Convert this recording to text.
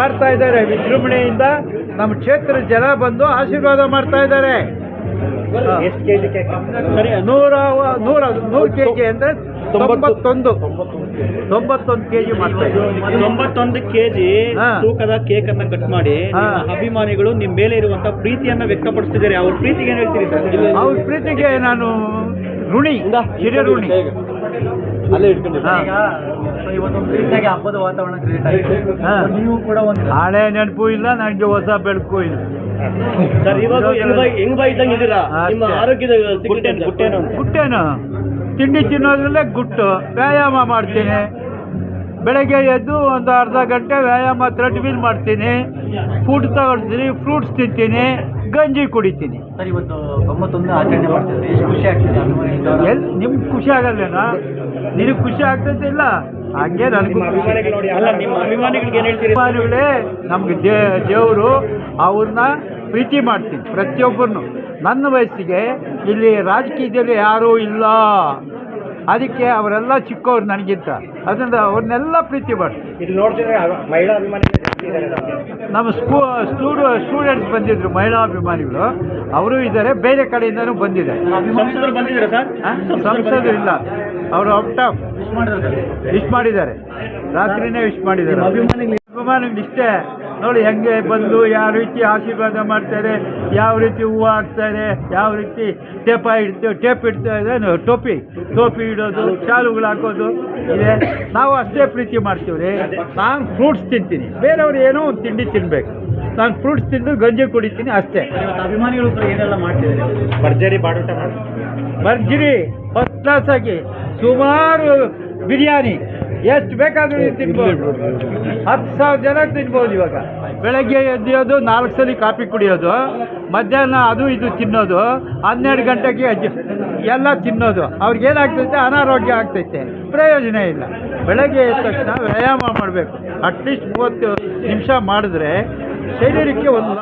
ಮಾಡ್ತಾ ಇದ್ದಾರೆ. ವಿಜೃಂಭಣೆಯಿಂದ ನಮ್ಮ ಕ್ಷೇತ್ರದ ಜನ ಬಂದು ಆಶೀರ್ವಾದ ಮಾಡ್ತಾ ಇದ್ದಾರೆ. ಎಷ್ಟು ಕೆಜಿ ಕೇಕ್? ಸರಿ, 100 kg ಅಂದರೆ 91 kg ಮಾಡ್ತಾ ಇದ್ದಾರೆ. 91 kg ತೂಕದ ಕೇಕ್ ಅನ್ನ ಕಟ್ ಮಾಡಿ ಅಭಿಮಾನಿಗಳು ನಿಮ್ಮ ಮೇಲೆ ಇರುವಂತ ಪ್ರೀತಿಯನ್ನ ವ್ಯಕ್ತಪಡಿಸ್ತಿದ್ದಾರೆ. ಅವ್ರ ಪ್ರೀತಿಗೆ ಏನ್ ಹೇಳ್ತೀರಿ ಸರ್? ಅವ್ರ ಪ್ರೀತಿಗೆ ನಾನು ಋಣಿ, ಹಿರಿಯ ಋಣಿ. ಅಲ್ಲೇ ಇವತ್ತೊಂದು ರೀತಿಯಾಗಿ ಹಬ್ಬದ ವಾತಾವರಣ ಕ್ರಿಯೇಟ್ ಆಗಿದೆ. ನೀವು ಕೂಡ ಒಂದು ಹಳೆ ನೆನಪು ಇಲ್ಲ, ನನಗೆ ಹೊಸ ಬೆಳಕು ಇಲ್ಲ ಸರ್. ಇವಾಗ ಹೆಂಗ್ ಬೈ ಇದ್ದಂಗೆ ಇದ್ದೀರಾ? ನಿಮ್ಮ ಆರೋಗ್ಯದ ಗುಟ್ಟೇನು ತಿಂಡಿ ತಿನ್ನೋದ್ರಲ್ಲೇ ಗುಟ್ಟು. ವ್ಯಾಯಾಮ ಮಾಡ್ತೀನಿ, ಬೆಳಗ್ಗೆ ಎದ್ದು ಒಂದು ಅರ್ಧ ಗಂಟೆ ವ್ಯಾಯಾಮ ಥ್ರೆಡ್ಮಿಲ್ ಮಾಡ್ತೀನಿ, ಫುಡ್ ತಗೊಳ್ತೀನಿ, ಫ್ರೂಟ್ಸ್ ತಿಂತೀನಿ, ಗಂಜಿ ಕುಡಿತೀನಿ. ಸರ್, ಇವತ್ತು 91 ಆಚರಣೆ ಮಾಡ್ತಿದ್ರೆ ಎಷ್ಟು ಖುಷಿ ಆಗ್ತದೆ? ನಿಮ್ಗೆ ಖುಷಿ ಆಗಲ್ಲೇನಾ? ನಿನಗೆ ಖುಷಿ ಆಗ್ತೈತೆ ಇಲ್ಲ? ಹಂಗೆ ನನಗೆ ಅಲ್ಲ, ನಿಮ್ಮ ಅಭಿಮಾನಿಗಳಿಗೆ ಏನು ಹೇಳ್ತೀರಿ? ಅಭಿಮಾನಿಗಳೇ ನಮ್ಗೆ ದೇವರು, ಅವ್ರನ್ನ ಪ್ರೀತಿ ಮಾಡ್ತೀನಿ ಪ್ರತಿಯೊಬ್ಬರನ್ನು. ನನ್ನ ವಯಸ್ಸಿಗೆ ಇಲ್ಲಿ ರಾಜಕೀಯದಲ್ಲಿ ಯಾರೂ ಇಲ್ಲ, ಅದಕ್ಕೆ ಅವರೆಲ್ಲ ಚಿಕ್ಕವ್ರು ನನಗಿಂತ, ಅದರಿಂದ ಅವ್ರನ್ನೆಲ್ಲ ಪ್ರೀತಿ ಮಾಡ್ತೀನಿ. ಇಲ್ಲಿ ನೋಡ್ತಿದ್ರೆ ಮಹಿಳಾ ಅಭಿಮಾನಿಗಳು ನಮ್ಮ ಸ್ಟೂಡೆಂಟ್ಸ್ ಬಂದಿದ್ರು, ಮಹಿಳಾ ಅಭಿಮಾನಿಗಳು, ಅವರು ಇದ್ದಾರೆ, ಬೇರೆ ಕಡೆಯಿಂದನೂ ಬಂದಿದ್ದಾರೆ. ಸಂಸದರು ಬಂದಿದ್ದಾರೆ ಸರ್? ಸಂಸದರು ಇಲ್ಲ, ಅವರು ಔಟ್ ಆಫ್ ವಿಶ್ ಮಾಡಿದ್ದಾರೆ, ರಾತ್ರಿನೇ ವಿಶ್ ಮಾಡಿದ್ದಾರೆ. ಅಭಿಮಾನಿಗಳು ಇಷ್ಟೇ ನೋಡಿ ಹೆಂಗೆ ಬಂದು ಯಾವ ರೀತಿ ಆಶೀರ್ವಾದ ಮಾಡ್ತಾರೆ, ಯಾವ ರೀತಿ ಹೂವು ಹಾಕ್ತಾರೆ, ಯಾವ ರೀತಿ ಟೇಪ್ ಇಡ್ತಾರೆ, ಟೋಪಿ ಇಡೋದು, ಶಾಲುಗಳು ಹಾಕೋದು ಇದೆ. ನಾವು ಅಷ್ಟೇ ಪ್ರೀತಿ ಮಾಡ್ತೀವಿ ರೀ. ನಾನು ಫ್ರೂಟ್ಸ್ ತಿಂತೀನಿ, ಬೇರೆಯವ್ರು ಏನೋ ಒಂದು ತಿಂಡಿ ತಿನ್ನಬೇಕು, ನಾನು ಫ್ರೂಟ್ಸ್ ತಿಂದು ಗಂಜಿ ಕುಡಿತೀನಿ ಅಷ್ಟೇ. ಅಭಿಮಾನಿಗಳು ಏನೆಲ್ಲ ಮಾಡ್ತಿದ್ದಾರೆ? ಭರ್ಜರಿ ಬಾಡೂಟ ಭರ್ಜರಿ ಫಸ್ಟ್ ಕ್ಲಾಸ್ ಆಗಿ ಸುಮಾರು ಬಿರಿಯಾನಿ ಎಷ್ಟು ಬೇಕಾದರೂ ತಿನ್ಬೋದು. 10,000 ಜನ ತಿನ್ಬೋದು. ಇವಾಗ ಬೆಳಗ್ಗೆ ಎದ್ದೋದು 4 ಸಲ ಕಾಫಿ ಕುಡಿಯೋದು, ಮಧ್ಯಾಹ್ನ ಅದು ಇದು ತಿನ್ನೋದು, 12 ಗಂಟೆಗೆ ಎಲ್ಲ ತಿನ್ನೋದು. ಅವ್ರಿಗೇನಾಗ್ತೈತೆ? ಅನಾರೋಗ್ಯ ಆಗ್ತೈತೆ, ಪ್ರಯೋಜನ ಇಲ್ಲ. ಬೆಳಗ್ಗೆ ಎದ್ದ ತಕ್ಷಣ ವ್ಯಾಯಾಮ ಮಾಡಬೇಕು. ಅಟ್ಲೀಸ್ಟ್ 30 ನಿಮಿಷ ಮಾಡಿದ್ರೆ ಶರೀರಕ್ಕೆ ಒಂದು